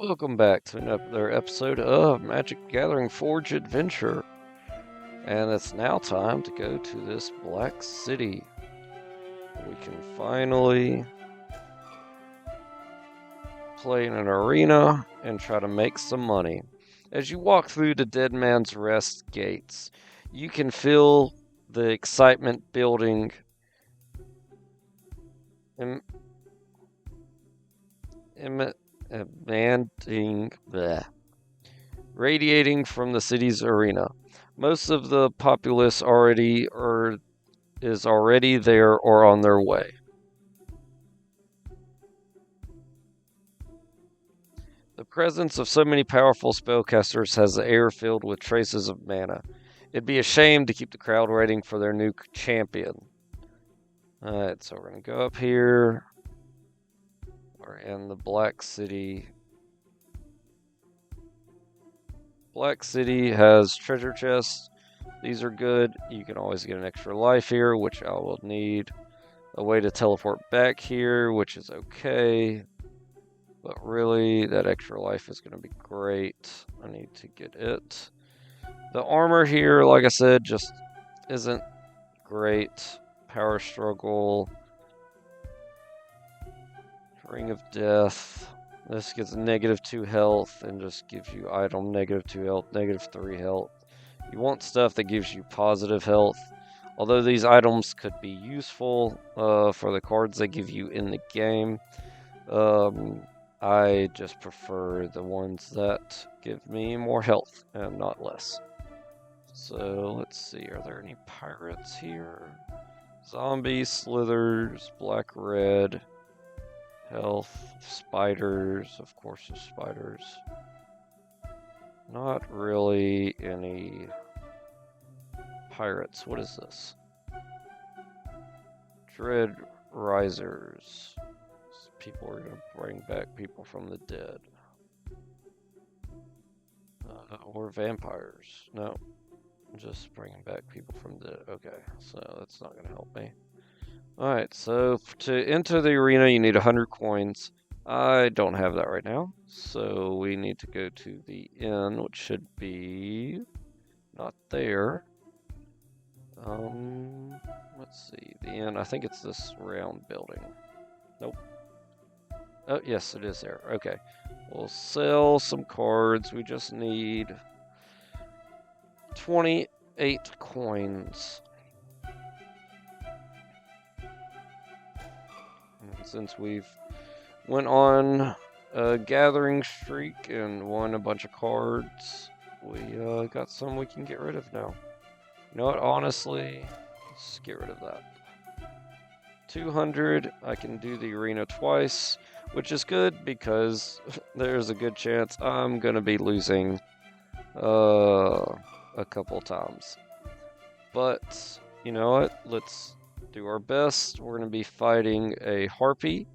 Welcome back to another episode of Magic Gathering Forge Adventure. And it's now time to go to this Black City. We can finally play in an arena and try to make some money. As you walk through the Dead Man's Rest gates, you can feel the excitement building radiating from the city's arena. Most of the populace is already there or on their way. The presence of so many powerful spellcasters has the air filled with traces of mana. It'd be a shame to keep the crowd waiting for their new champion. Alright, so we're going to go up here. We're in the Black City. Black City has treasure chests. These are good. You can always get an extra life here, which I will need. A way to teleport back here, which is okay. But really, that extra life is going to be great. I need to get it. The armor here, like I said, just isn't great. Power struggle. Ring of Death. This gets -2 health and just gives you item -2 health, -3 health. You want stuff that gives you positive health. Although these items could be useful for the cards they give you in the game, I just prefer the ones that give me more health and not less. So let's see, are there any pirates here? Zombies, slithers, black, red, health, spiders, of course there's spiders. Not really any pirates. What is this? Dread Risers. People are going to bring back people from the dead. Or vampires. No. Just bringing back people from the dead. Okay, so that's not going to help me. Alright, so to enter the arena you need 100 coins. I don't have that right now. So we need to go to the inn, which should be not there. Let's see. The inn, I think it's this round building. Nope. Oh, yes, it is there. Okay. We'll sell some cards. We just need 28 coins. And since we've went on a gathering streak and won a bunch of cards, we got some we can get rid of now. You know what? Honestly, let's get rid of that. 200, I can do the arena twice, which is good because there's a good chance I'm going to be losing a couple times. But, you know what? Let's do our best. We're going to be fighting a harpy.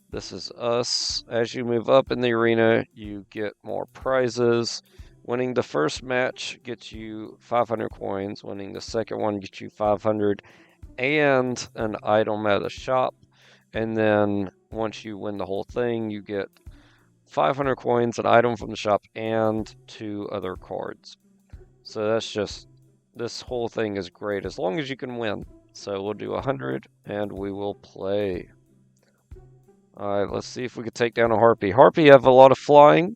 This is us. As you move up in the arena, you get more prizes. Winning the first match gets you 500 coins. Winning the second one gets you 500 and an item at a shop. And then once you win the whole thing, you get 500 coins, an item from the shop, and 2 other cards. So that's just, this whole thing is great as long as you can win. So we'll do 100 and we will play. Alright, let's see if we can take down a harpy. Harpy have a lot of flying,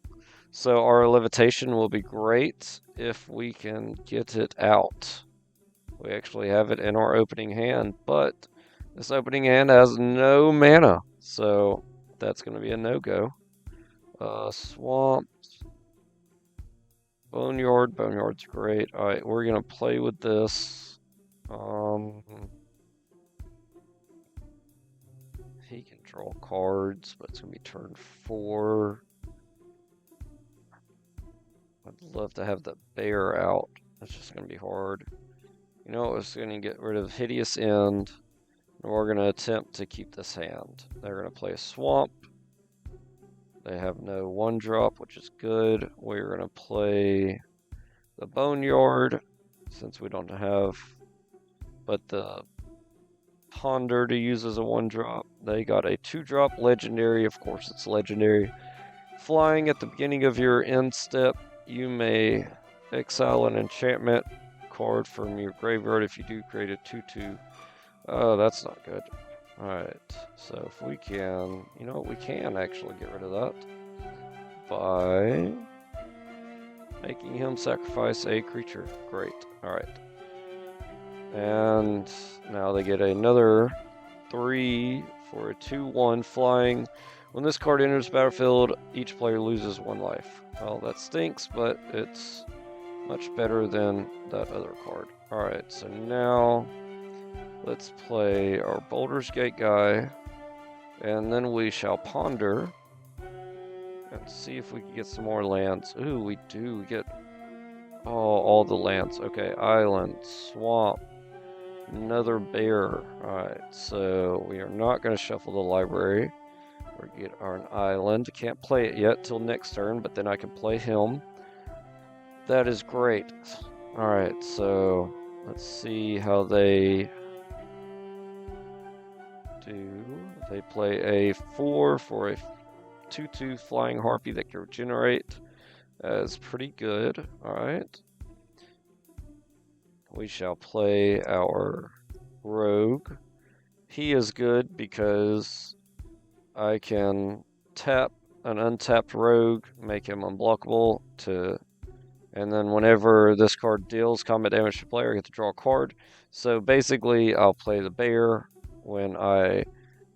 so our levitation will be great if we can get it out. We actually have it in our opening hand, but this opening hand has no mana, so that's going to be a no-go. Swamp. Boneyard. Boneyard's great. Alright, we're going to play with this. He can draw cards, but it's going to be turn 4. I'd love to have the bear out. That's just going to be hard. You know, it's going to get rid of Hideous End. And we're going to attempt to keep this hand. They're going to play a swamp. They have no 1-drop, which is good. We're going to play the Boneyard, since we don't have but the Ponder to use as a 1-drop. They got a 2-drop legendary. Of course, it's legendary. flying at the beginning of your end step, you may exile an enchantment card from your graveyard. If you do, create a 2/2. Oh, that's not good. Alright, so if we can, you know what, we can actually get rid of that by making him sacrifice a creature. Great. Alright. And now they get another 3 for a 2/1 flying. When this card enters the battlefield, each player loses 1 life. Well, that stinks, but it's much better than that other card. Alright, so now let's play our Boulder's Gate guy, and then we shall ponder and see if we can get some more lands. Ooh, we do. We get all the lands. Okay, island, swamp, another bear. Alright, so we are not going to shuffle the library. Or get our island. Can't play it yet till next turn, but then I can play him. That is great. Alright, so let's see how they do. They play a 4 for a 2/2 flying harpy that can regenerate. That's pretty good. Alright. We shall play our rogue. He is good because I can tap an untapped rogue, make him unblockable and then whenever this card deals combat damage to player, I get to draw a card. So basically, I'll play the bear. When I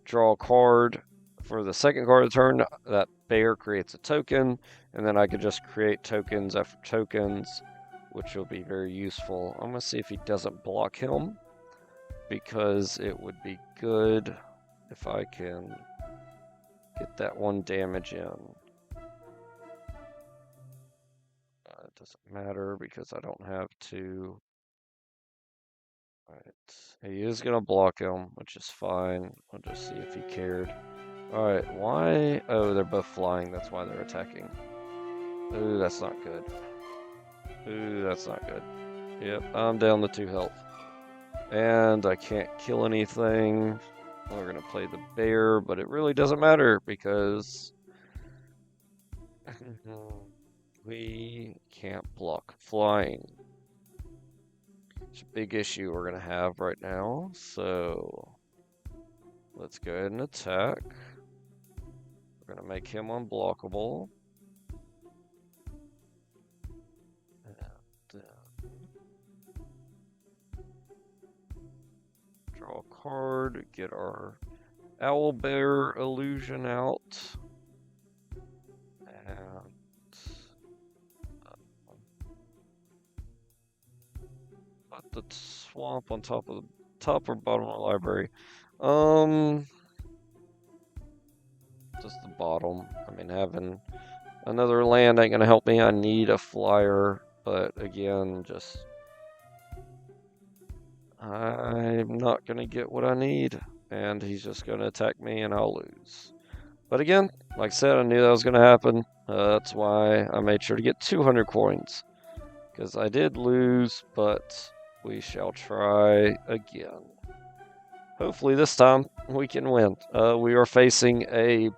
draw a card for the second card of the turn, that bear creates a token, and then I can just create tokens after tokens, which will be very useful. I'm going to see if he doesn't block him, because it would be good if I can get that 1 damage in. It doesn't matter because I don't have to. Alright, he is going to block him, which is fine. I'll just see if he cared. Alright, why? Oh, they're both flying, that's why they're attacking. Ooh, that's not good. Ooh, that's not good. Yep, I'm down to 2 health. And I can't kill anything. We're going to play the bear, but it really doesn't matter because we can't block flying. It's a big issue we're going to have right now, so let's go ahead and attack. We're going to make him unblockable. And draw a card, get our owlbear illusion out. And put the swamp on top of the top or bottom of the library. Just the bottom. I mean, having another land ain't gonna help me. I need a flyer, but again, just I'm not gonna get what I need, and he's just gonna attack me, and I'll lose. But again, like I said, I knew that was gonna happen. That's why I made sure to get 200 coins, because I did lose, but we shall try again. Hopefully this time we can win. We are facing a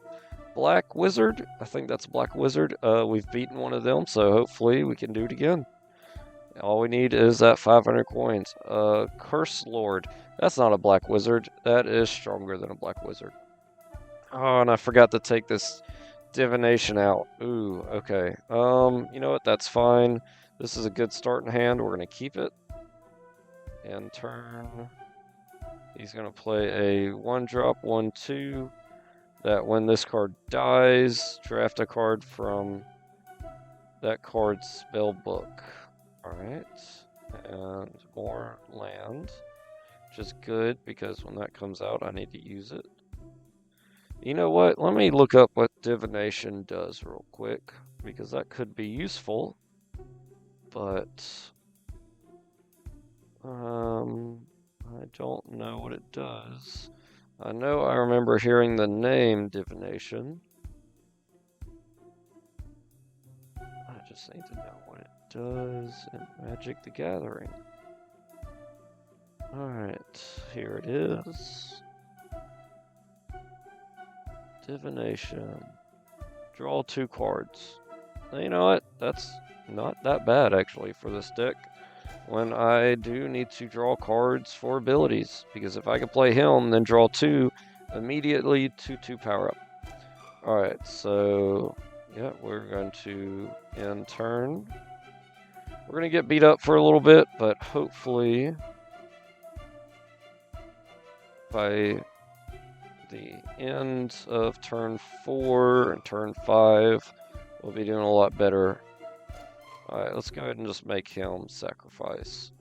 black wizard. I think that's a black wizard. We've beaten one of them, so hopefully we can do it again. All we need is that 500 coins. Curse Lord. That's not a black wizard. That is stronger than a black wizard. Oh, and I forgot to take this divination out. Ooh, okay. You know what? That's fine. This is a good starting hand. We're going to keep it. And turn. He's going to play a 1-drop, 1/2. That when this card dies, draft a card from that card's spell book. Alright. And more land. Which is good because when that comes out, I need to use it. You know what? Let me look up what divination does real quick, because that could be useful. But I don't know what it does. I know I remember hearing the name divination. I just need to know what it does in Magic the Gathering. Alright, here it is. Divination. Draw 2 cards. You know what? That's not that bad, actually, for this deck. When I do need to draw cards for abilities. Because if I can play him, then draw 2 immediately to 2 power up. Alright, so yeah, we're going to end turn. We're going to get beat up for a little bit, but hopefully by the end of turn 4 and turn 5, we'll be doing a lot better. Alright, let's go ahead and just make him sacrifice.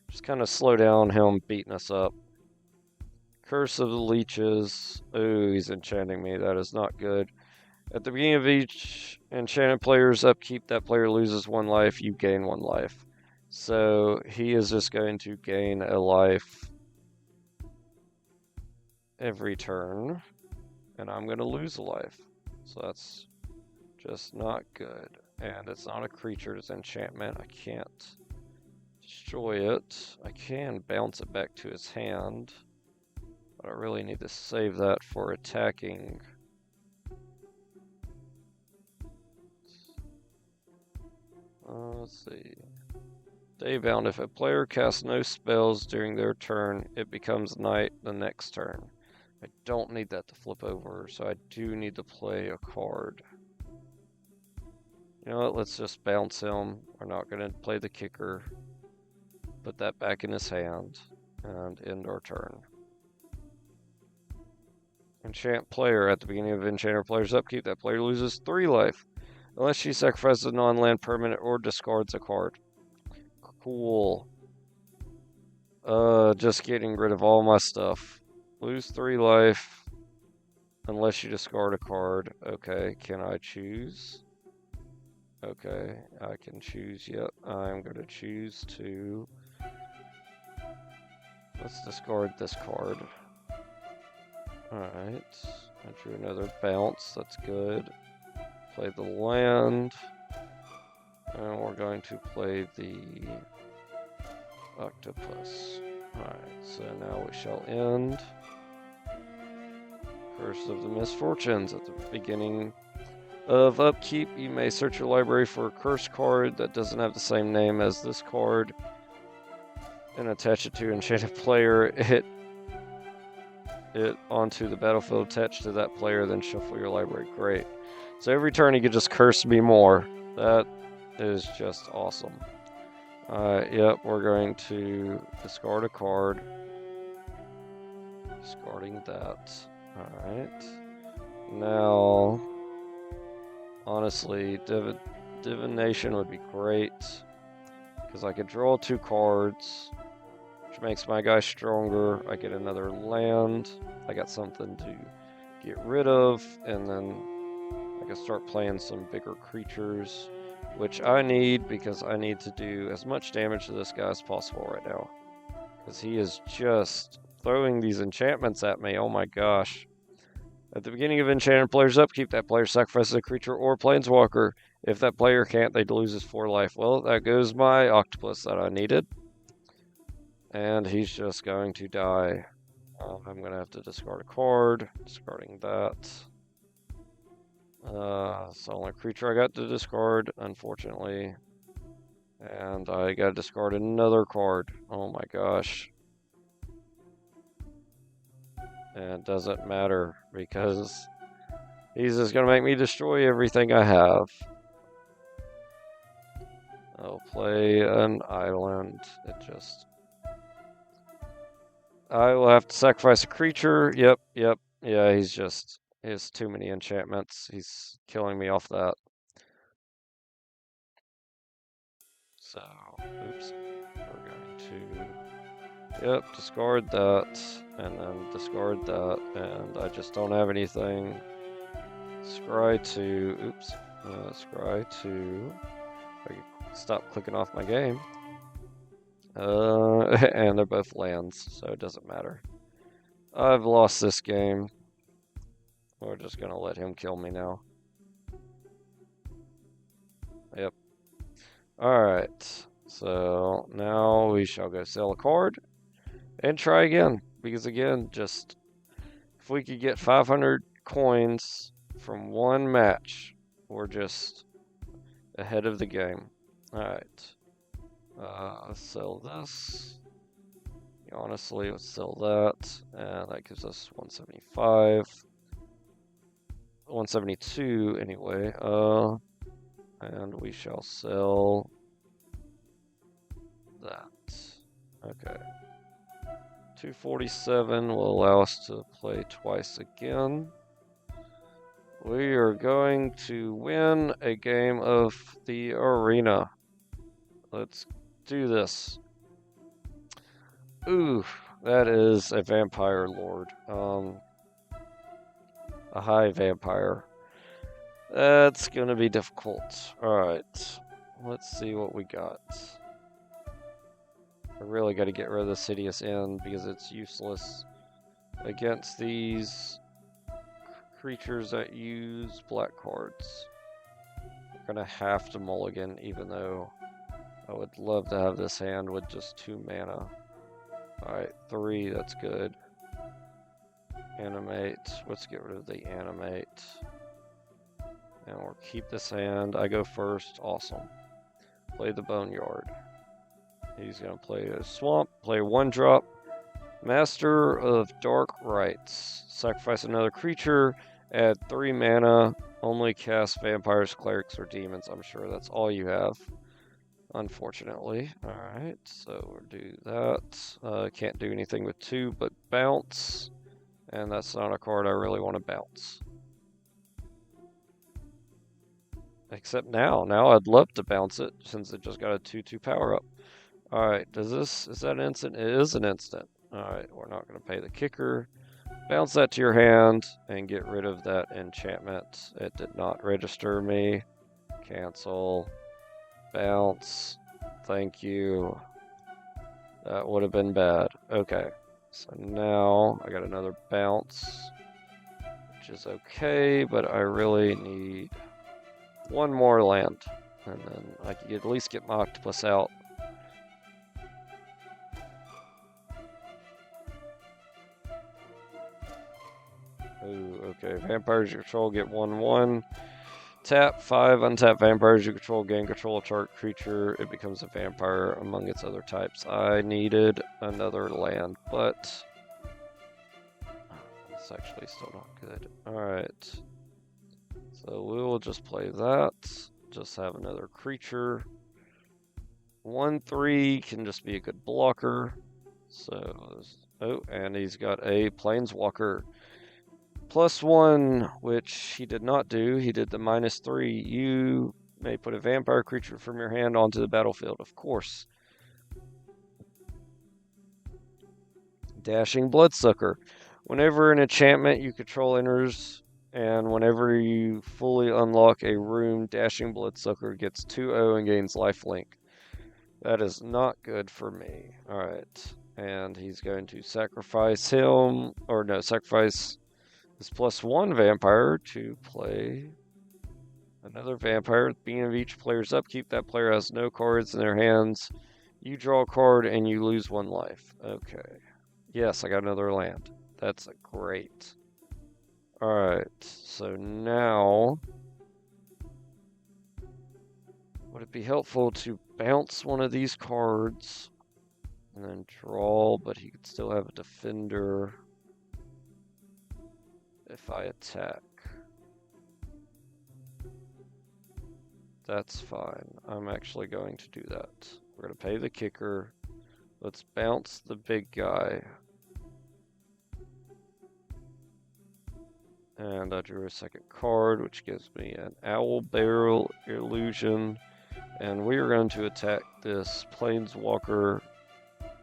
Just kind of slow down him beating us up. Curse of the Leeches. Ooh, he's enchanting me. That is not good. At the beginning of each enchanted player's upkeep, that player loses 1 life, you gain 1 life. So he is just going to gain a life every turn, and I'm going to lose a life. So that's just not good. And it's not a creature, it's enchantment. I can't destroy it. I can bounce it back to his hand, but I really need to save that for attacking. Let's see. Daybound. If a player casts no spells during their turn, it becomes night the next turn. I don't need that to flip over, so I do need to play a card. You know what? Let's just bounce him. We're not going to play the kicker. Put that back in his hand and end our turn. Enchant player. At the beginning of enchanter player's upkeep, that player loses 3 life. Unless she sacrifices a non-land permanent or discards a card. Cool. Just getting rid of all my stuff. Lose 3 life. Unless you discard a card. Okay, can I choose? Okay, I can choose. Yep, I'm going to choose to... Let's discard this card. Alright, I drew another bounce. That's good. Play the land, and we're going to play the octopus. Alright, so now we shall end. Curse of the Misfortunes. At the beginning of upkeep, you may search your library for a curse card that doesn't have the same name as this card and attach it to enchanted player. Hit it onto the battlefield attached to that player, then shuffle your library. Great. So every turn he could just curse me more. That is just awesome. Yep, we're going to discard a card. Discarding that. Alright. Now, honestly, Divination would be great. Because I could draw 2 cards, which makes my guy stronger. I get another land. I got something to get rid of, and then I can start playing some bigger creatures, which I need because I need to do as much damage to this guy as possible right now. Because he is just throwing these enchantments at me. Oh my gosh. At the beginning of enchanted player's upkeep, that player sacrifices a creature or planeswalker. If that player can't, they loses 4 life. Well, that goes my octopus that I needed. And he's just going to die. I'm going to have to discard a card. Discarding that. It's the only creature I got to discard, unfortunately. And I got to discard another card. Oh my gosh. And it doesn't matter because he's just going to make me destroy everything I have. I'll play an island. I will have to sacrifice a creature. Yep. Yeah, he has too many enchantments. He's killing me off that. So, oops. We're going to, discard that, and then discard that, and I just don't have anything. Scry 2, Scry 2. I can stop clicking off my game. And they're both lands, so it doesn't matter. I've lost this game. We're just gonna let him kill me now. Yep. Alright. So now we shall go sell a card and try again. Because again, just if we could get 500 coins from one match. We're just ahead of the game. Alright. Sell this. Honestly, let's sell that. And that gives us 175. 172 anyway. And we shall sell that. Okay. 247 will allow us to play twice again. We are going to win a game of the arena. Let's do this. Ooh, that is a vampire lord. A high vampire. That's gonna be difficult. Alright. Let's see what we got. I really gotta get rid of the Sidious End because it's useless against these creatures that use black cards. We're gonna have to mulligan, even though I would love to have this hand with just 2 mana. Alright, 3, that's good. Animate. Let's get rid of the animate. And we'll keep this hand. I go first. Awesome. Play the Boneyard. He's going to play a Swamp, play 1 drop. Master of Dark Rites. Sacrifice another creature, add 3 mana, only cast vampires, clerics, or demons. I'm sure that's all you have, unfortunately. Alright, so we'll do that. Can't do anything with 2 but bounce. And that's not a card I really want to bounce. Except now. Now I'd love to bounce it, since it just got a 2/2 power up. Alright, is that an instant? It is an instant. Alright, we're not going to pay the kicker. Bounce that to your hand, and get rid of that enchantment. It did not register me. Cancel. Bounce. Thank you. That would have been bad. Okay. So now I got another bounce, which is okay, but I really need 1 more land, and then I can at least get my octopus out. Ooh, okay. Vampires you control get 1/1. Tap 5, untap vampires you control, gain control of target creature. It becomes a vampire among its other types. I needed another land, but it's actually still not good. Alright. So we will just play that. Just have another creature. 1/3 can just be a good blocker. So, oh, and he's got a Planeswalker. +1, which he did not do. He did the -3. You may put a vampire creature from your hand onto the battlefield, of course. Dashing Bloodsucker. Whenever an enchantment you control enters, and whenever you fully unlock a room, Dashing Bloodsucker gets 2/0 and gains lifelink. That is not good for me. Alright. And he's going to sacrifice him, or no, sacrifice his +1 vampire to play another vampire. At the beginning of each player's upkeep, that player has no cards in their hands. You draw a card and you lose 1 life. Okay. Yes, I got another land. That's great. Alright, so now would it be helpful to bounce one of these cards and then draw, but he could still have a defender if I attack? That's fine. I'm actually going to do that. We're going to pay the kicker. Let's bounce the big guy. And I drew a second card, which gives me an Owl Barrel Illusion. And we are going to attack this Planeswalker.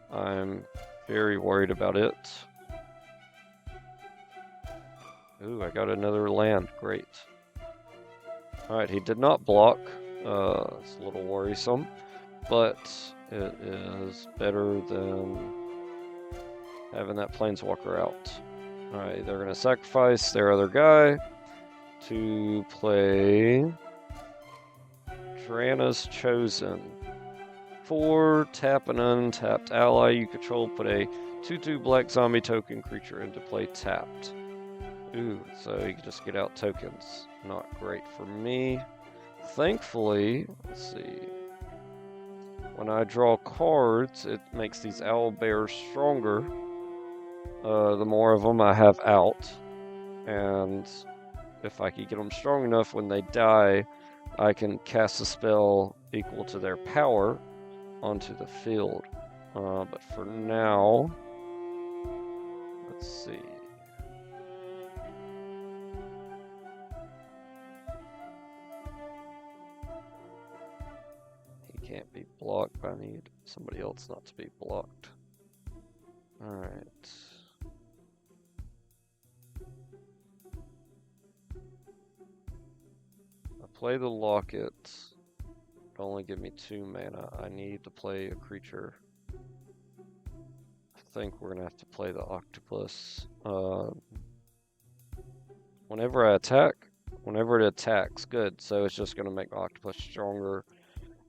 I'm very worried about it. Ooh, I got another land. Great. Alright, he did not block. It's a little worrisome. But it is better than having that Planeswalker out. Alright, they're going to sacrifice their other guy to play Drana's Chosen. 4, tap an untapped ally you control, put a 2/2 black zombie token creature into play tapped. Ooh, so he can just get out tokens. Not great for me. Thankfully, let's see. When I draw cards, it makes these owl bears stronger. The more of them I have out. And if I could get them strong enough when they die, I can cast a spell equal to their power onto the field. But for now, let's see. He can't be blocked, but I need somebody else not to be blocked. Alright. I play the locket. It'll only give me 2 mana. I need to play a creature. I think we're gonna have to play the octopus. Whenever I attack, whenever it attacks, good. So it's just gonna make the octopus stronger.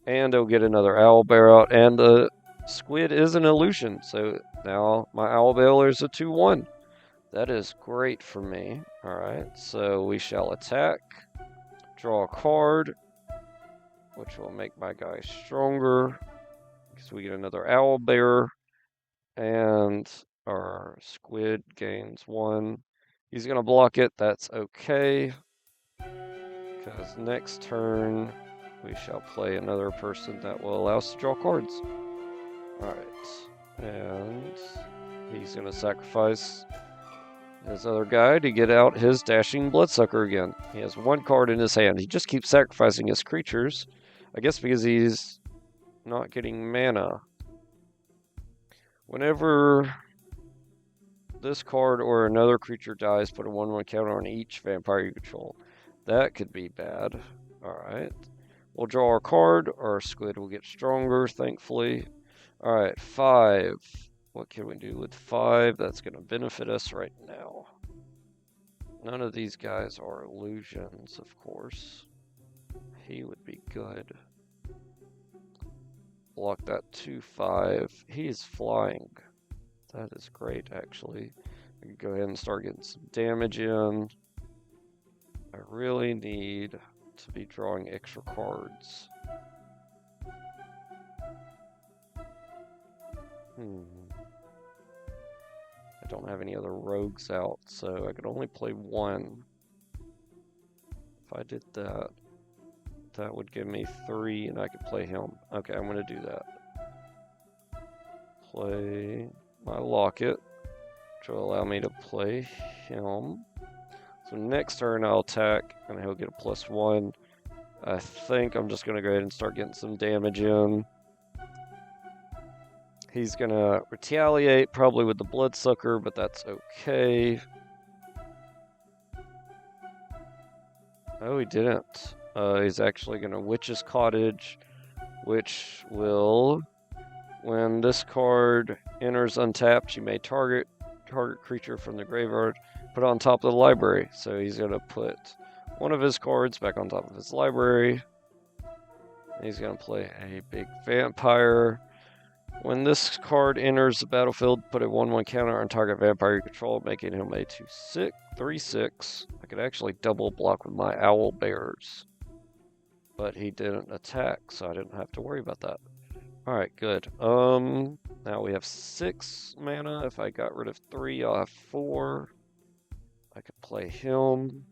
And it'll get another owlbear out. And the squid is an illusion. So now my owlbear is a 2/1. That is great for me. Alright, so we shall attack. Draw a card, which will make my guy stronger. Because we get another owlbear. And our squid gains 1. He's going to block it. That's okay. Because next turn, we shall play another person that will allow us to draw cards. Alright. And he's going to sacrifice his other guy to get out his dashing bloodsucker again. He has 1 card in his hand. He just keeps sacrificing his creatures. I guess because he's not getting mana. Whenever this card or another creature dies, put a 1/1 counter on each vampire you control. That could be bad. Alright. We'll draw our card. Our squid will get stronger, thankfully. Alright, 5. What can we do with 5? That's going to benefit us right now. None of these guys are illusions, of course. He would be good. Block that 2/5. He is flying. That is great, actually. I can go ahead and start getting some damage in. I really need to be drawing extra cards. I don't have any other rogues out, so I could only play 1. If I did that, that would give me 3, and I could play him. Okay, I'm going to do that. Play my locket, which will allow me to play him. So next turn I'll attack, and he'll get a +1. I think I'm just going to go ahead and start getting some damage in. He's going to retaliate, probably with the bloodsucker, but that's okay. Oh, he didn't. He's actually going to Witch's Cottage, which will, when this card enters untapped, you may target creature from the graveyard, put it on top of the library. So he's going to put one of his cards back on top of his library. He's going to play a big vampire. When this card enters the battlefield, put a 1/1 counter on target vampire you control, making him a 3/6. I could actually double block with my owl bears. But he didn't attack, so I didn't have to worry about that. Alright, good. Now we have 6 mana. If I got rid of 3, I'll have 4. I could play him.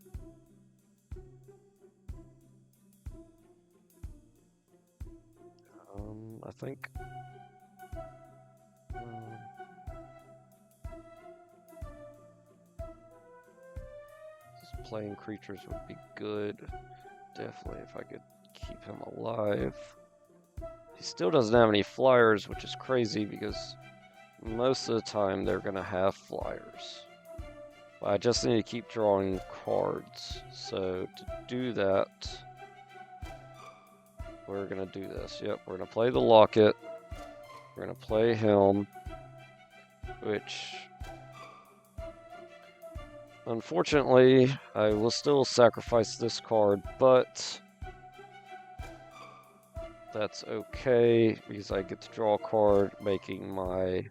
I think... just playing creatures would be good. Definitely if I could keep him alive. He still doesn't have any flyers, which is crazy because most of the time they're going to have flyers. But I just need to keep drawing cards. So to do that, we're going to do this. Yep, we're going to play the locket. We're going to play him, which unfortunately I will still sacrifice this card, but that's okay because I get to draw a card, making my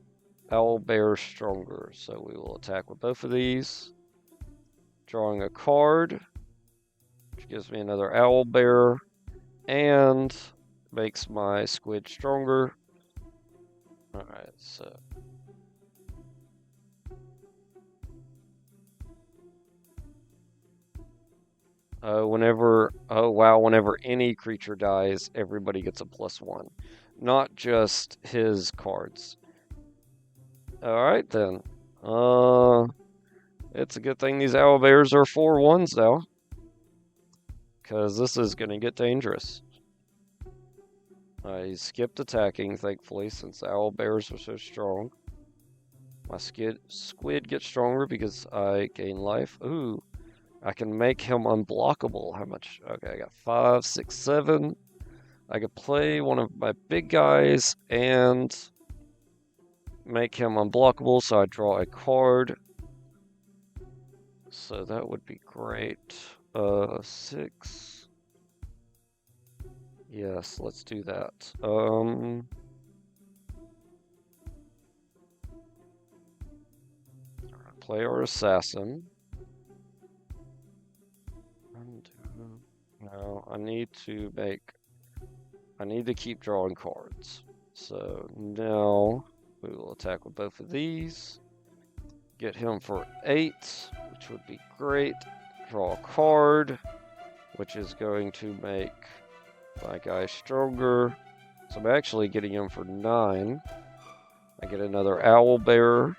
owl bear stronger. So we will attack with both of these. drawing a card, which gives me another owlbear, and makes my squid stronger. Alright, so... whenever any creature dies, everybody gets a +1. Not just his cards. Alright then. It's a good thing these owlbears are 4/1s now. Because this is going to get dangerous. He skipped attacking, thankfully, since the owlbears are so strong. My squid gets stronger because I gain life. Ooh, I can make him unblockable. How much? Okay, I got 5, 6, 7. I could play one of my big guys and make him unblockable, so I draw a card. So that would be great. 6. Yes, let's do that. Play our assassin. No, I need to keep drawing cards. So now we will attack with both of these. Get him for 8, which would be great. Draw a card, which is going to make my guy stronger. So I'm actually getting him for 9. I get another owlbear.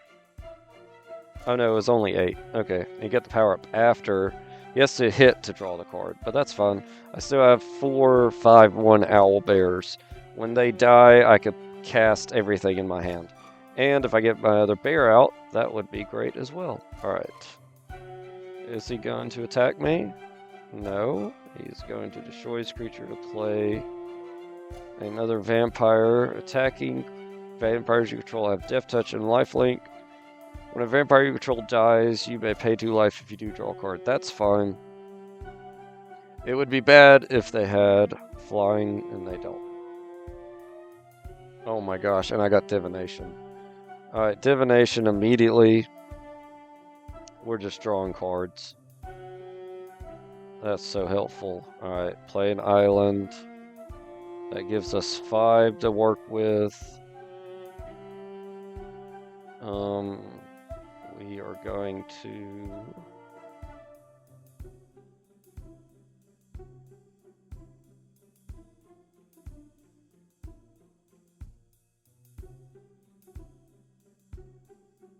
Oh no, it was only 8. Okay, you get the power up after. He has to hit to draw the card, but that's fun. I still have 4, 5, 1 owlbears. When they die, I could cast everything in my hand. And if I get my other bear out, that would be great as well. Alright. Is he going to attack me? No. He's going to destroy his creature to play another vampire. Attacking vampires you control have Death Touch and Lifelink. When a vampire you control dies, you may pay 2 life if you do draw a card. That's fine. It would be bad if they had flying and they don't. Oh my gosh, and I got divination. Alright, divination immediately. We're just drawing cards. That's so helpful. Alright, play an island. That gives us 5 to work with. We are going to...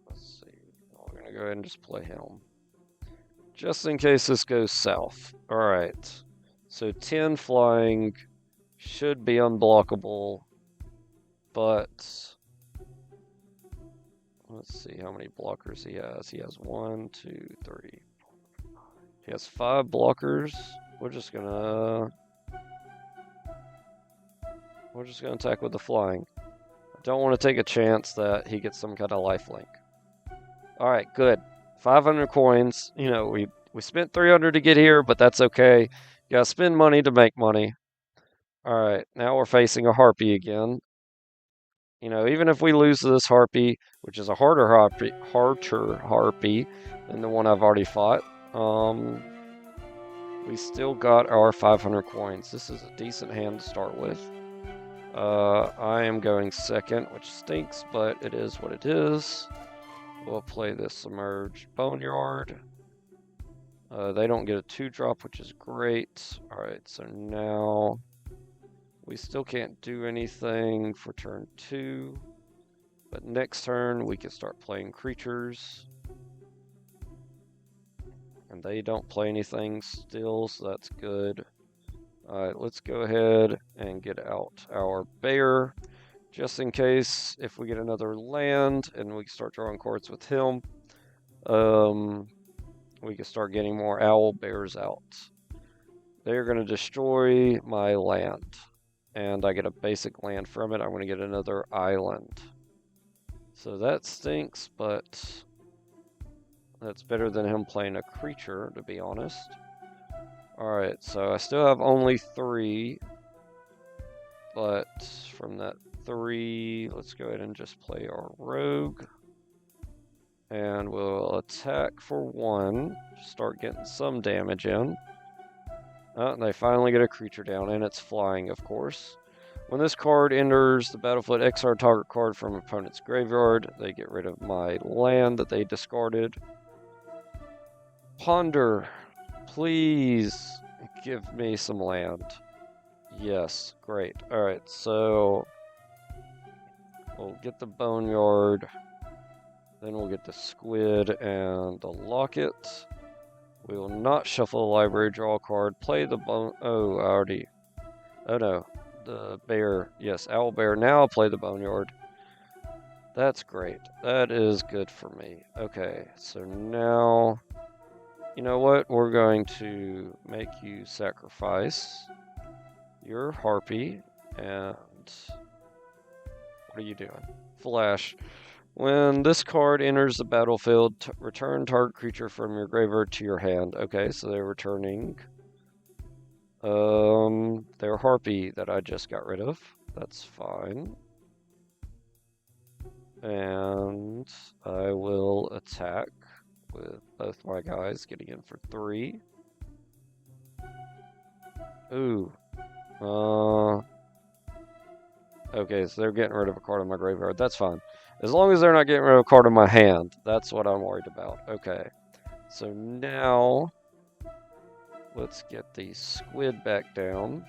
Let's see. We're going to go ahead and just play him. Just in case this goes south. Alright. So 10 flying should be unblockable, but let's see how many blockers he has. He has 1, 2, 3. He has 5 blockers. We're just gonna attack with the flying. I don't want to take a chance that he gets some kind of lifelink. Alright, good. 500 coins. You know, we spent 300 to get here, but that's okay. You gotta spend money to make money. Alright, now we're facing a harpy again. You know, even if we lose this harpy, which is a harder harpy than the one I've already fought, we still got our 500 coins. This is a decent hand to start with. I am going second, which stinks, but it is what it is. We'll play this Submerged Boneyard. They don't get a 2-drop, which is great. Alright, so now we still can't do anything for turn 2. But next turn, we can start playing creatures. And they don't play anything still, so that's good. Alright, let's go ahead and get out our bear. Just in case, if we get another land and we can start drawing cards with him, we can start getting more owl bears out. They're going to destroy my land. And I get a basic land from it. I'm going to get another island. So that stinks, but that's better than him playing a creature, to be honest. Alright, so I still have only 3. But from that 3, let's go ahead and just play our rogue. And we'll attack for 1. Start getting some damage in. And they finally get a creature down, and it's flying, of course. When this card enters the battlefield, exile target card from opponent's graveyard. They get rid of my land that they discarded. Ponder, please give me some land. Yes, great. Alright, so we'll get the Boneyard. Then we'll get the Squid and the Locket. We will not shuffle the library, draw a card, play the bone. Oh, I already. Oh no, the bear. Yes, owl bear. Now I'll play the boneyard. That's great. That is good for me. Okay, so now, you know what? We're going to make you sacrifice your harpy. And what are you doing? Flash. When this card enters the battlefield, return target creature from your graveyard to your hand. Okay, so they're returning their harpy that I just got rid of. That's fine. And I will attack with both my guys getting in for 3. Ooh. Okay, so they're getting rid of a card in my graveyard. That's fine. As long as they're not getting rid of a card in my hand, that's what I'm worried about. Okay. So now, let's get the squid back down.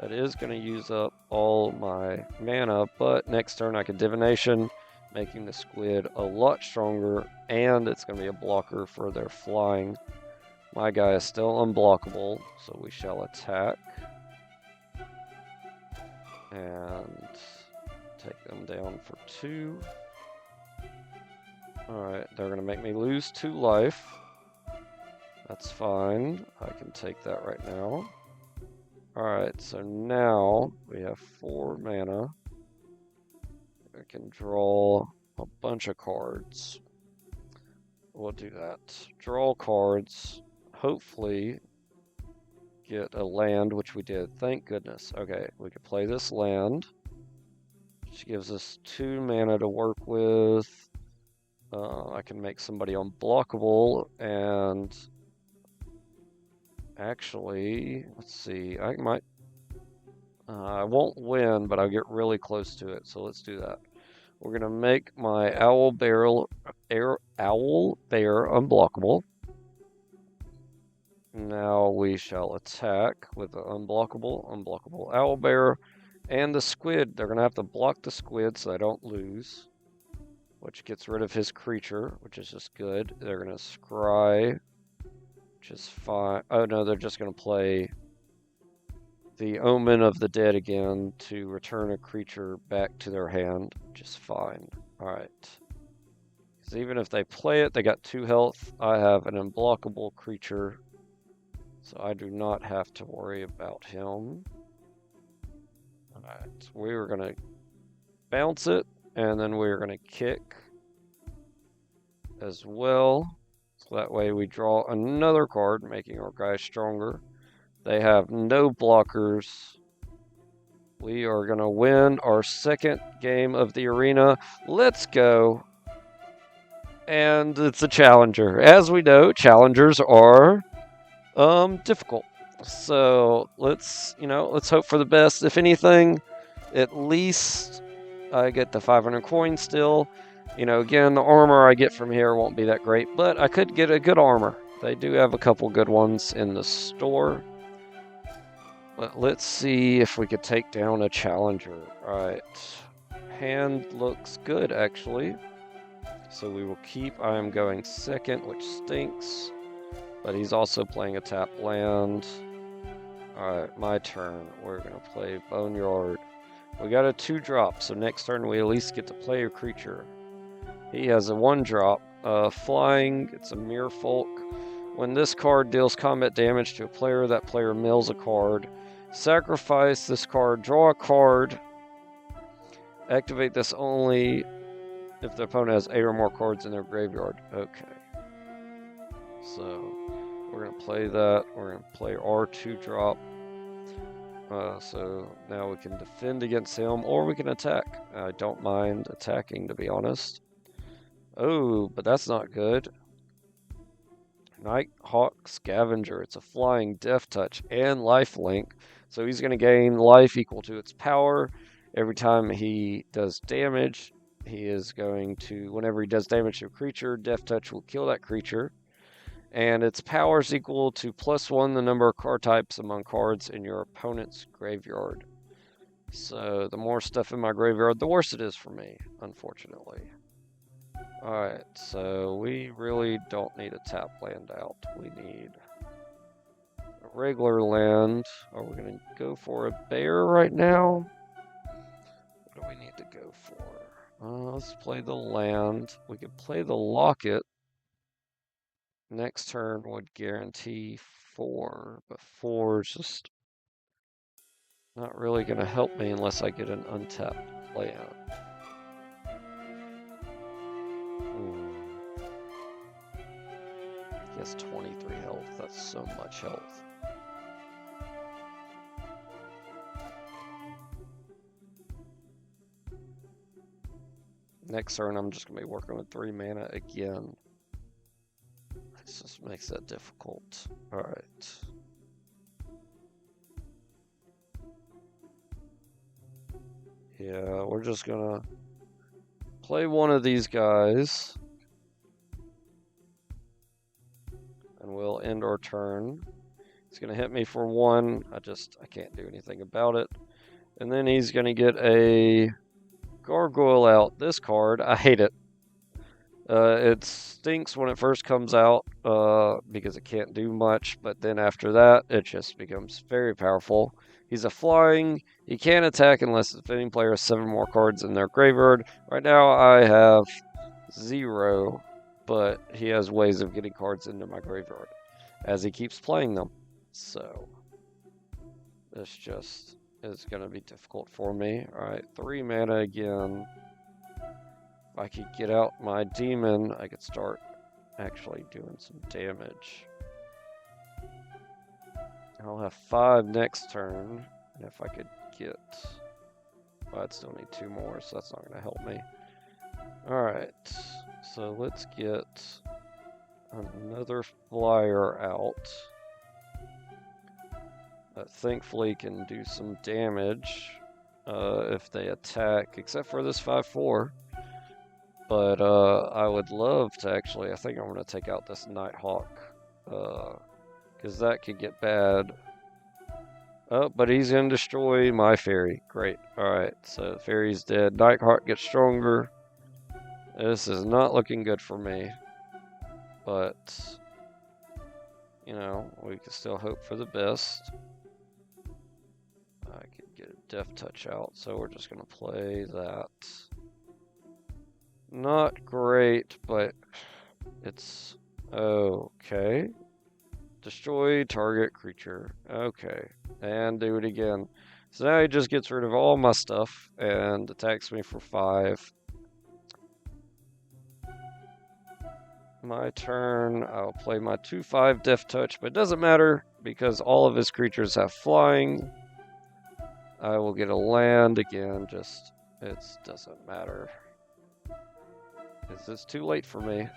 That is going to use up all my mana, but next turn I can divination, making the squid a lot stronger, and it's going to be a blocker for their flying. My guy is still unblockable, so we shall attack. And take them down for 2. Alright, they're going to make me lose 2 life. That's fine. I can take that right now. Alright, so now we have 4 mana. I can draw a bunch of cards. We'll do that. Draw cards. Hopefully get a land, which we did. Thank goodness. Okay, we can play this land, which gives us 2 mana to work with. I can make somebody unblockable, and actually, let's see, I might, I won't win, but I'll get really close to it, so let's do that. We're going to make my owl bear unblockable. Now we shall attack with the unblockable owl bear, and the squid. They're going to have to block the squid so I don't lose, which gets rid of his creature, which is just good. They're going to scry, which is fine. Oh no, they're just going to play the Omen of the Dead again to return a creature back to their hand, which is fine. Alright. Because even if they play it, they got 2 health. I have an unblockable creature, so I do not have to worry about him. Alright, so we were going to bounce it, and then we're going to kick as well. So that way we draw another card, making our guy stronger. They have no blockers. We are going to win our second game of the arena. Let's go. And it's a challenger. As we know, challengers are difficult. So let's hope for the best. If anything, at least I get the 500 coins still. Again, the armor I get from here won't be that great, but I could get a good armor. They do have a couple good ones in the store. But let's see if we could take down a challenger. Alright. Hand looks good, actually. So we will keep. I am going second, which stinks. But he's also playing a tap land. Alright, my turn. We're going to play Boneyard. We got a 2-drop, so next turn we at least get to play a creature. He has a 1-drop. Flying, it's a Mere Folk. When this card deals combat damage to a player, that player mills a card. Sacrifice this card, draw a card. Activate this only if the opponent has 8 or more cards in their graveyard. Okay. So, we're going to play that. We're going to play our 2-drop. So now we can defend against him, or we can attack. I don't mind attacking, to be honest. Oh, but that's not good. Nighthawk Scavenger. It's a flying death touch and life link. So he's going to gain life equal to its power. Every time he does damage, he is going to, whenever he does damage to a creature, death touch will kill that creature. And its power is equal to +1 the number of card types among cards in your opponent's graveyard. So the more stuff in my graveyard, the worse it is for me, unfortunately. Alright, so we really don't need a tap land out. We need a regular land. Are we going to go for a bear right now? What do we need to go for? Let's play the land. We could play the locket. Next turn would guarantee 4, but 4 is just not really going to help me unless I get an untapped land. He has 23 health. That's so much health. Next turn, I'm just going to be working with 3 mana again. This just makes that difficult. Alright. Yeah, we're just going to play one of these guys. And we'll end our turn. He's going to hit me for 1. I can't do anything about it. And then he's going to get a Gargoyle out. This card, I hate it. It stinks when it first comes out because it can't do much, but then after that, it just becomes very powerful. He's a flying. He can't attack unless the defending player has 7 more cards in their graveyard. Right now, I have 0, but he has ways of getting cards into my graveyard as he keeps playing them. So, this just is going to be difficult for me. Alright, 3 mana again. If I could get out my demon, I could start actually doing some damage. I'll have 5 next turn, and if I could get... Well, I'd still need 2 more, so that's not going to help me. Alright, so let's get another flyer out. That thankfully can do some damage if they attack, except for this 5/4. But I would love to actually, I think I'm going to take out this Nighthawk. Because that could get bad. Oh, but he's going to destroy my fairy. Great. Alright, so the fairy's dead. Nighthawk gets stronger. This is not looking good for me. But, you know, we can still hope for the best. I could get a death touch out, so we're just going to play that. Not great, but it's okay. Destroy target creature. Okay. And do it again. So now he just gets rid of all my stuff and attacks me for 5. My turn. I'll play my 2/5 Death Touch, but it doesn't matter because all of his creatures have flying. I will get a land again, just it doesn't matter. Is this too late for me?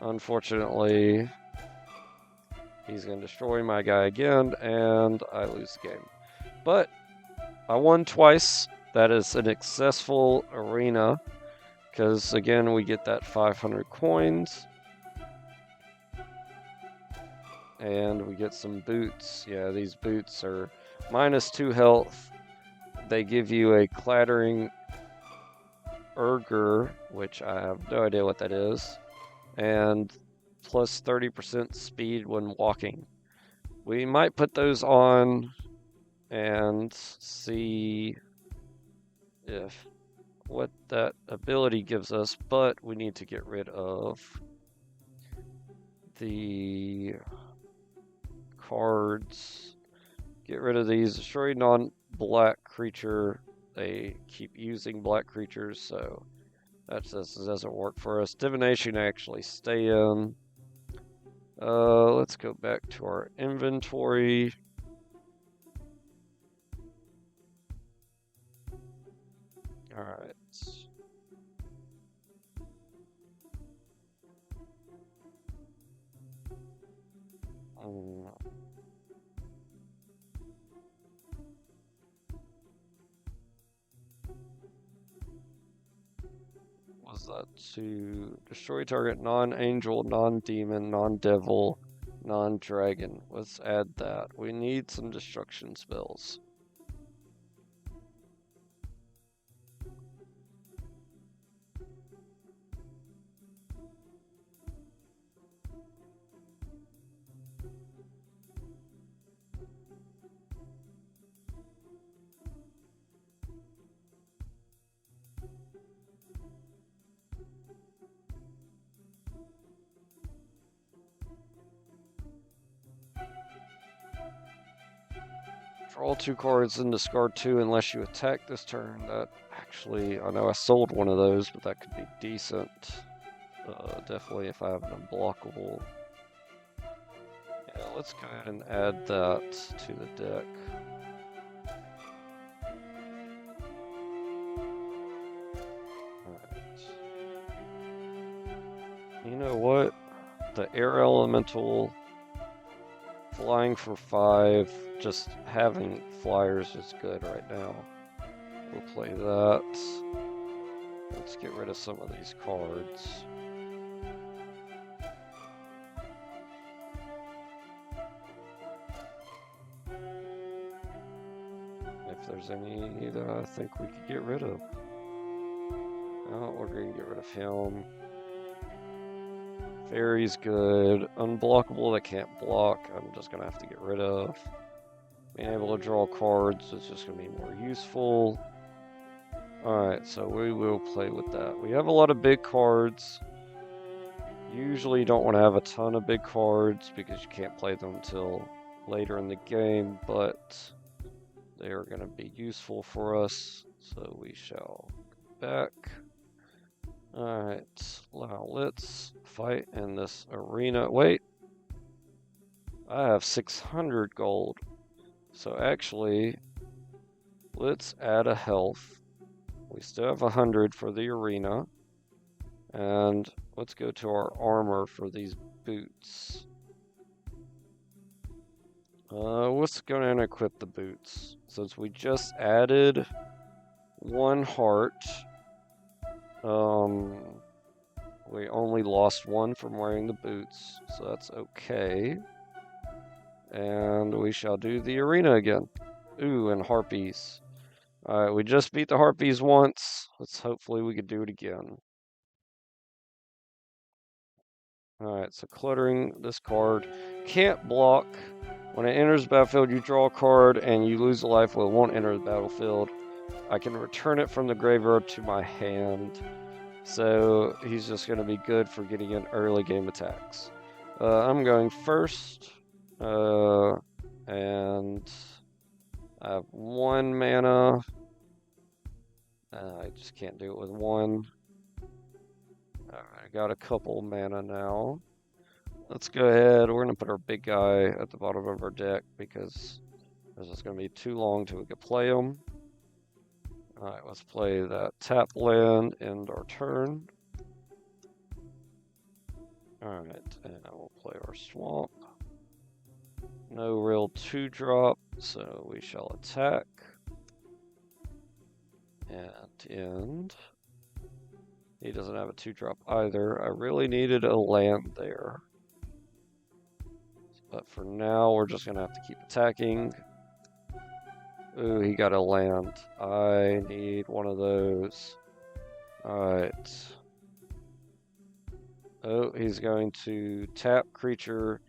Unfortunately, he's going to destroy my guy again, and I lose the game. But I won twice. That is an successful arena, because again, we get that 500 coins. And we get some boots. Yeah, these boots are -2 health. They give you a clattering Urger, which I have no idea what that is, and plus 30% speed when walking. We might put those on and see if what that ability gives us, but we need to get rid of the cards. Get rid of these. Destroy non-black creature. They keep using black creatures, so that just doesn't work for us. Divination actually stay in. Let's go back to our inventory. Alright. that to destroy target non-angel, non-demon, non-devil, non-dragon. Let's add that. We need some destruction spells. Draw 2 cards and discard 2 unless you attack this turn. That actually, I know I sold one of those, but that could be decent. Definitely if I have an unblockable. Yeah, let's go ahead and add that to the deck. Alright. You know what? The air elemental flying for 5, just having flyers is good right now. We'll play that. Let's get rid of some of these cards. If there's any that I think we could get rid of. Oh, we're going to get rid of him. Fairy's good. Unblockable that can't block, I'm just going to have to get rid of. Being able to draw cards is just going to be more useful. Alright, so we will play with that. We have a lot of big cards. Usually you don't want to have a ton of big cards because you can't play them until later in the game, but they are going to be useful for us. So we shall go back. Alright, now let's fight in this arena. Wait, I have 600 gold. So actually, let's add a health. We still have 100 for the arena. And let's go to our armor for these boots. Let's go and equip the boots. Since we just added 1 heart, we only lost 1 from wearing the boots, so that's okay. And we shall do the arena again. Ooh, and harpies. Alright, we just beat the harpies once. Hopefully we could do it again. Alright, so cluttering this card. Can't block. When it enters the battlefield, you draw a card and you lose a life. Well, it won't enter the battlefield. I can return it from the graveyard to my hand. So he's just going to be good for getting in early game attacks. I'm going first. And I have 1 mana. I just can't do it with 1. Alright, I got a couple mana now. Let's go ahead. We're going to put our big guy at the bottom of our deck because this is going to be too long till we can play him. Alright, let's play that tap land, end our turn. Alright, and we'll play our swamp. No real 2-drop, so we shall attack. And end. He doesn't have a 2-drop either. I really needed a land there. But for now, we're just going to have to keep attacking. Ooh, he got a land. I need one of those. Alright. Oh, he's going to tap creature,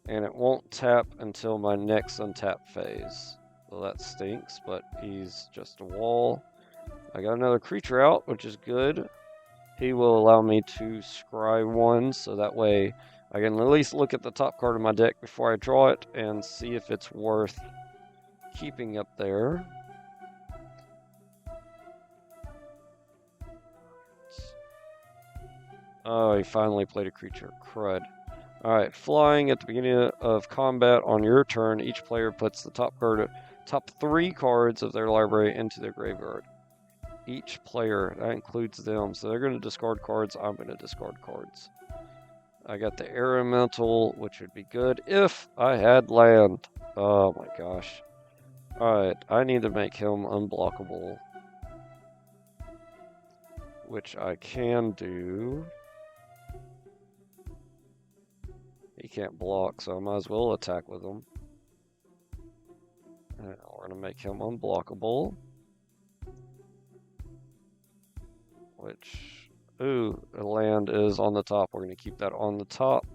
and it won't tap until my next untap phase. Well, that stinks, but he's just a wall. I got another creature out, which is good. He will allow me to scry 1, so that way I can at least look at the top card of my deck before I draw it and see if it's worth keeping up there. Oh, he finally played a creature. Crud. Alright, flying at the beginning of combat on your turn, each player puts the top 3 cards of their library into their graveyard. Each player, that includes them, so they're going to discard cards, I'm going to discard cards. I got the air elemental, which would be good if I had land. Oh my gosh. Alright, I need to make him unblockable. which I can do. He can't block, so I might as well attack with him. And we're going to make him unblockable. Which, ooh, the land is on the top. We're going to keep that on the top.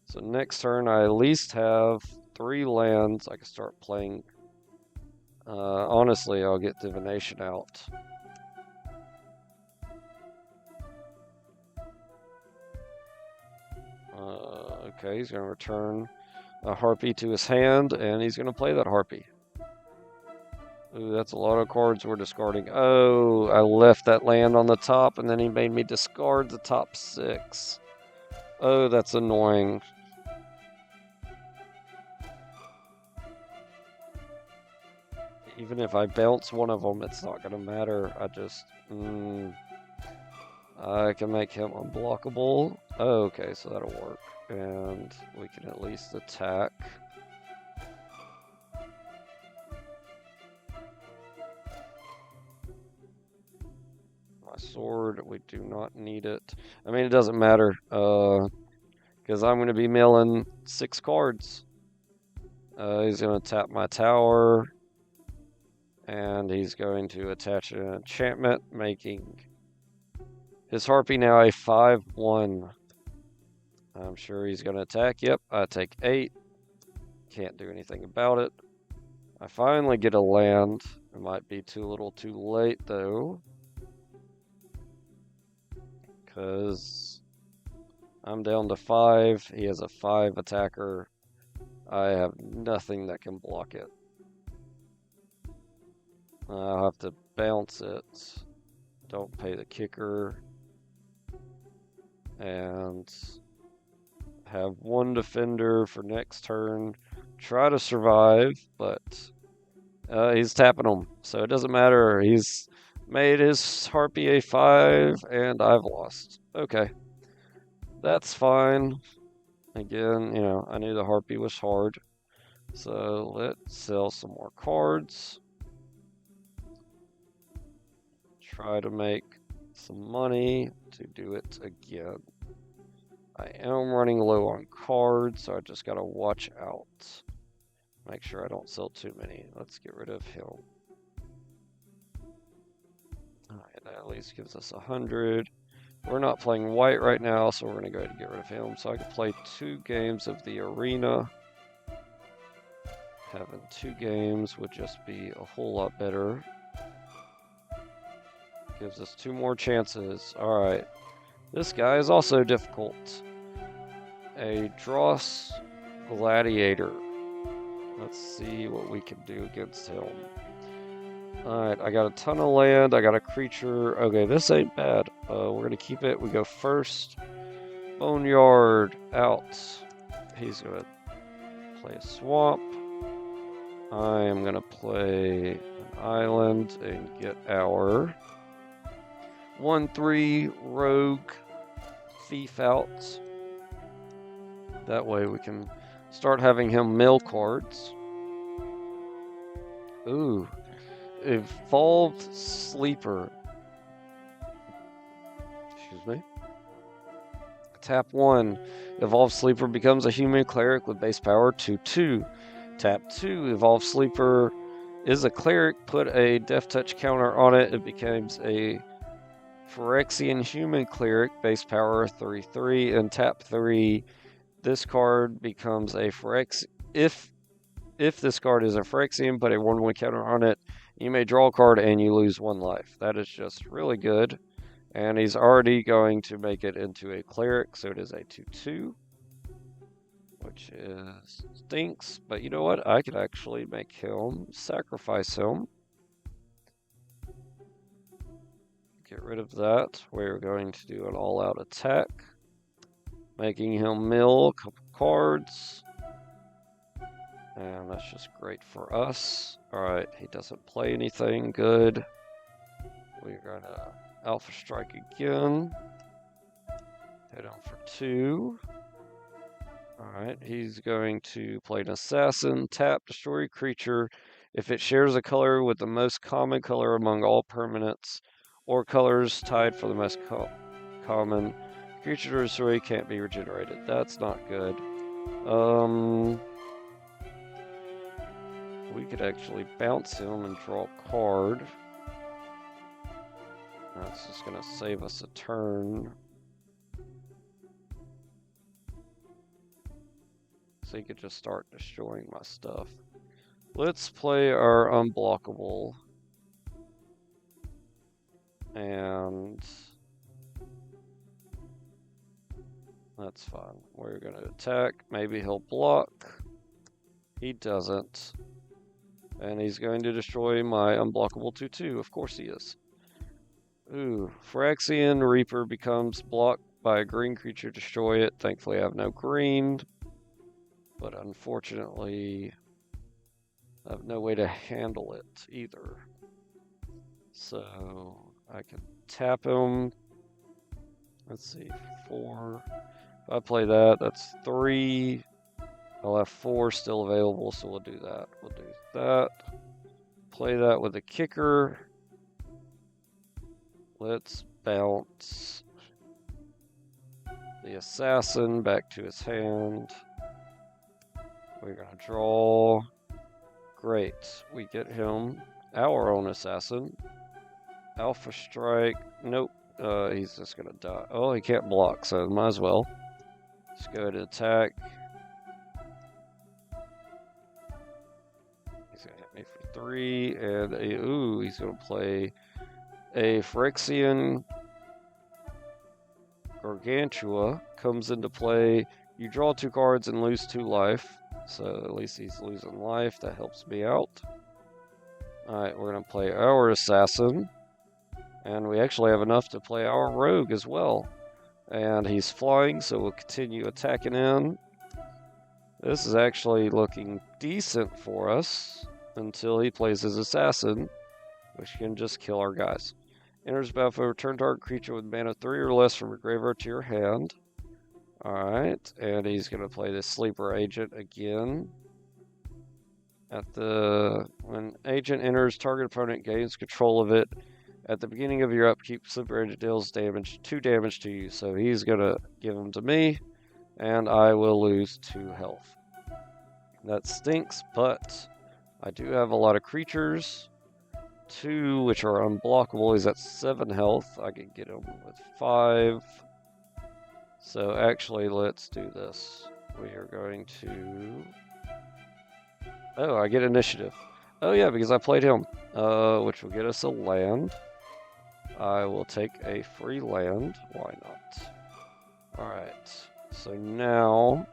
So next turn, I at least have 3 lands. I can start playing. Honestly, I'll get Divination out. Okay, he's going to return a Harpy to his hand, and he's going to play that Harpy. Ooh, that's a lot of cards we're discarding. Oh, I left that land on the top, and then he made me discard the top 6. Oh, that's annoying. Even if I bounce one of them, it's not going to matter. I can make him unblockable. Oh, okay, so that'll work. And we can at least attack. My sword, we do not need it. I mean, it doesn't matter, because I'm going to be milling 6 cards. He's going to tap my tower, and he's going to attach an enchantment, making his Harpy now a 5/1. I'm sure he's going to attack. Yep, I take 8. Can't do anything about it. I finally get a land. It might be too little too late, though, because I'm down to 5. He has a 5 attacker. I have nothing that can block it. I'll have to bounce it. Don't pay the kicker. And have 1 defender for next turn. Try to survive, but he's tapping them, so it doesn't matter. He's made his Harpy a 5, and I've lost. Okay. That's fine. Again, you know, I knew the Harpy was hard. So let's sell some more cards. Try to make some money to do it again. I am running low on cards, so I just gotta watch out. Make sure I don't sell too many. Let's get rid of him. Alright, that at least gives us 100. We're not playing white right now, so we're going to go ahead and get rid of him. So I can play 2 games of the arena. Having 2 games would just be a whole lot better. Gives us 2 more chances. Alright. This guy is also difficult. A Dross Gladiator. Let's see what we can do against him. Alright, I got a ton of land. I got a creature. Okay, this ain't bad. We're going to keep it. We go first. Boneyard out. He's going to play a swamp. I am going to play an island and get our 1/3 rogue thief out. That way we can start having him mill cards. Ooh. Evolved Sleeper. Excuse me. Tap 1. Evolved Sleeper becomes a human cleric with base power 2/2. Tap 2. Evolved Sleeper is a cleric. Put a death touch counter on it. It becomes a Phyrexian human cleric, base power 3/3. And tap 3. This card becomes a Phyrexian. If this card is a Phyrexian, put a 1/1 counter on it. You may draw a card and you lose 1 life. That is just really good. And he's already going to make it into a cleric, so it is a 2/2. Which stinks. But you know what? I could actually make him sacrifice him. Get rid of that. We're going to do an all-out attack. Making him mill a couple cards. And that's just great for us. Alright, he doesn't play anything good. We're going to Alpha Strike again. Hit him for 2. Alright, he's going to play an Assassin. Tap, destroy a creature. If it shares a color with the most common color among all permanents, or colors tied for the most common. Creature to destroy can't be regenerated. That's not good. We could actually bounce him and draw a card. That's just going to save us a turn. So he could just start destroying my stuff. Let's play our unblockable. And that's fine. We're going to attack. Maybe he'll block. He doesn't. And he's going to destroy my unblockable 2/2. Of course he is. Ooh, Phyrexian Reaper becomes blocked by a green creature. Destroy it. Thankfully I have no green. But unfortunately, I have no way to handle it either. So I can tap him. Let's see, 4. If I play that, that's 3. I'll have 4 still available, so we'll do that. We'll do that. Play that with a kicker. Let's bounce the assassin back to his hand. We're going to draw. Great. We get him our own assassin. Alpha strike. Nope. He's just going to die. Oh, he can't block, so might as well. Let's go to attack. He's going to hit me for 3. And ooh, he's going to play a Phyrexian Gargantua. Comes into play. You draw 2 cards and lose 2 life. So at least he's losing life. That helps me out. Alright, we're going to play our assassin. And we actually have enough to play our rogue as well. And he's flying, so we'll continue attacking in. This is actually looking decent for us until he plays his assassin, which can just kill our guys. Enters battlefield, return target creature with mana 3 or less from your graveyard to your hand. Alright, and he's going to play this sleeper agent again. When agent enters, target opponent gains control of it. At the beginning of your upkeep, sleeper agent deals 2 damage to you. So he's going to give them to me, and I will lose 2 health. That stinks, but I do have a lot of creatures. 2 which are unblockable. He's at 7 health. I can get him with 5. So actually, let's do this. We are going to... Oh, I get initiative. Oh yeah, because I played him. Which will get us a land. I will take a free land. Why not? Alright. So now...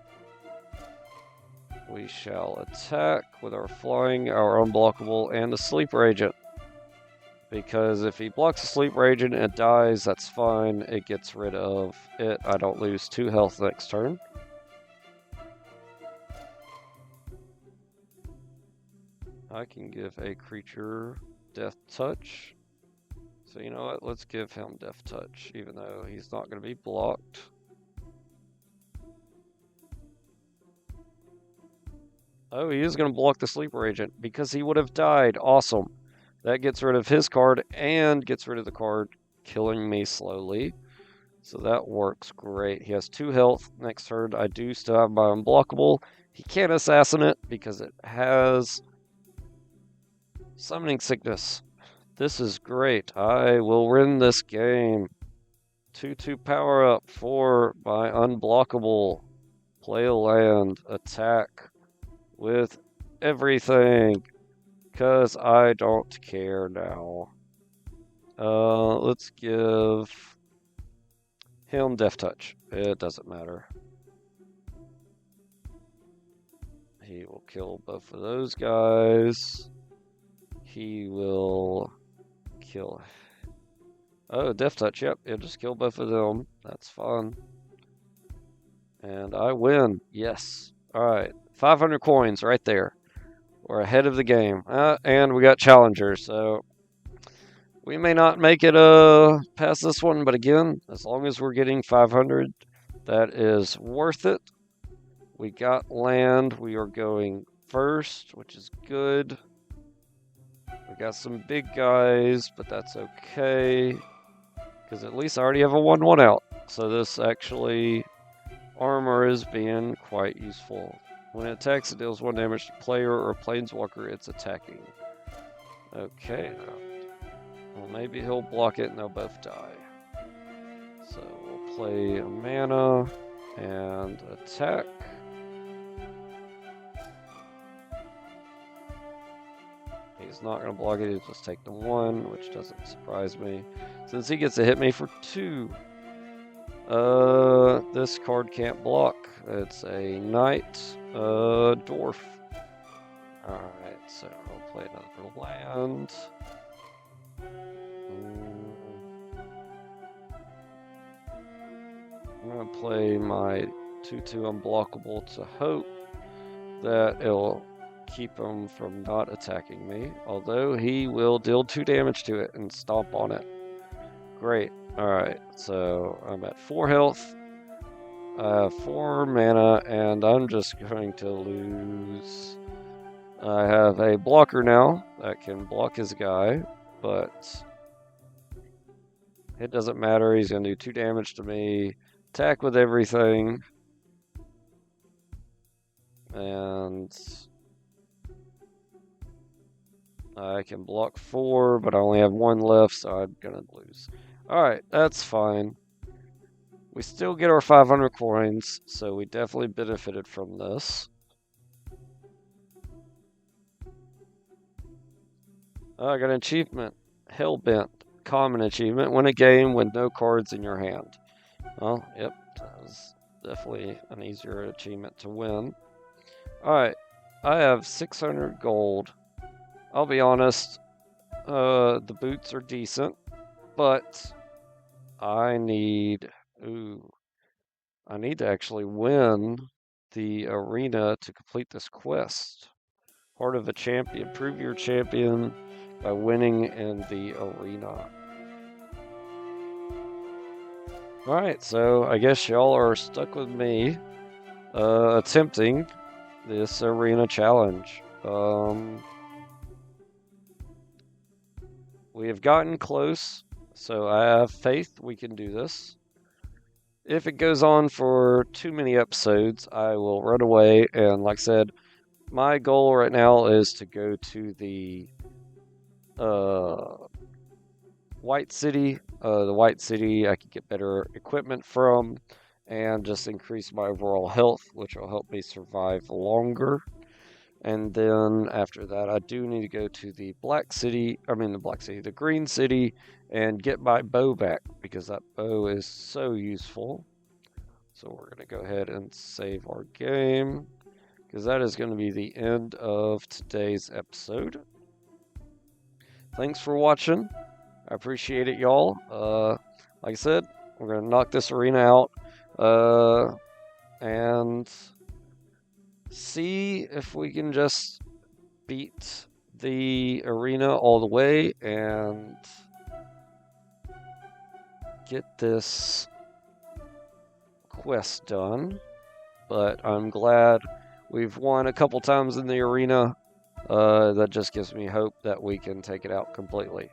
we shall attack with our flying, our unblockable, and the sleeper agent. Because if he blocks a sleeper agent and it dies, that's fine. It gets rid of it. I don't lose 2 health next turn. I can give a creature Death Touch. So you know what? Let's give him Death Touch, even though he's not going to be blocked. Oh, he is going to block the sleeper agent because he would have died. Awesome. That gets rid of his card and gets rid of the card killing me slowly. So that works great. He has 2 health. Next turn, I do still have my unblockable. He can't assassin it because it has Summoning Sickness. This is great. I will win this game. 2/2 power up for my unblockable. Play a land. Attack with everything. Because I don't care now. Let's give him Death Touch. It doesn't matter. He will kill both of those guys. He will kill... Oh, Death Touch, yep. He'll just kill both of them. That's fun. And I win. Yes. Alright. 500 coins right there. We're ahead of the game. And we got challengers, so we may not make it past this one, but again, as long as we're getting 500, that is worth it. We got land. We are going first, which is good. We got some big guys, but that's okay. Because at least I already have a 1/1 out. So this actually, armor is being quite useful. When it attacks, it deals 1 damage to player or planeswalker it's attacking. Okay, well maybe he'll block it and they'll both die. So we'll play a mana and attack. He's not going to block it, he'll just take the 1, which doesn't surprise me. Since he gets to hit me for 2. This card can't block. It's a knight, dwarf. Alright, so I'll play another land. I'm going to play my 2/2 unblockable to hope that it'll keep him from not attacking me. Although he will deal 2 damage to it and stomp on it. Great. Alright, so I'm at 4 health. I have 4 mana, and I'm just going to lose. I have a blocker now that can block his guy, but it doesn't matter. He's going to do 2 damage to me. Attack with everything. And I can block 4, but I only have 1 left, so I'm going to lose. Alright, that's fine. We still get our 500 coins, so we definitely benefited from this. I got an achievement. Hellbent. Common achievement. Win a game with no cards in your hand. Well, yep. That was definitely an easier achievement to win. Alright. I have 600 gold. I'll be honest. The boots are decent. But I need... I need to actually win the arena to complete this quest. Heart of a champion. Prove you're a champion by winning in the arena. Alright, so I guess y'all are stuck with me attempting this arena challenge. We have gotten close, so I have faith we can do this. If it goes on for too many episodes, I will run away, and like I said, my goal right now is to go to the White City. The White City I can get better equipment from and just increase my overall health, which will help me survive longer. And then after that, I do need to go to the the Green City, and get my bow back, because that bow is so useful. So we're going to go ahead and save our game, because that is going to be the end of today's episode. Thanks for watching. I appreciate it, y'all. Like I said, we're going to knock this arena out and see if we can just beat the arena all the way and get this quest done. But I'm glad we've won a couple times in the arena. That just gives me hope that we can take it out completely.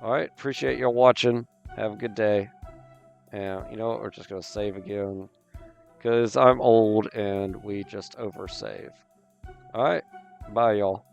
Alright, appreciate y'all watching. Have a good day. And you know what, we're just going to save again, because I'm old and we just oversave. Alright, bye y'all.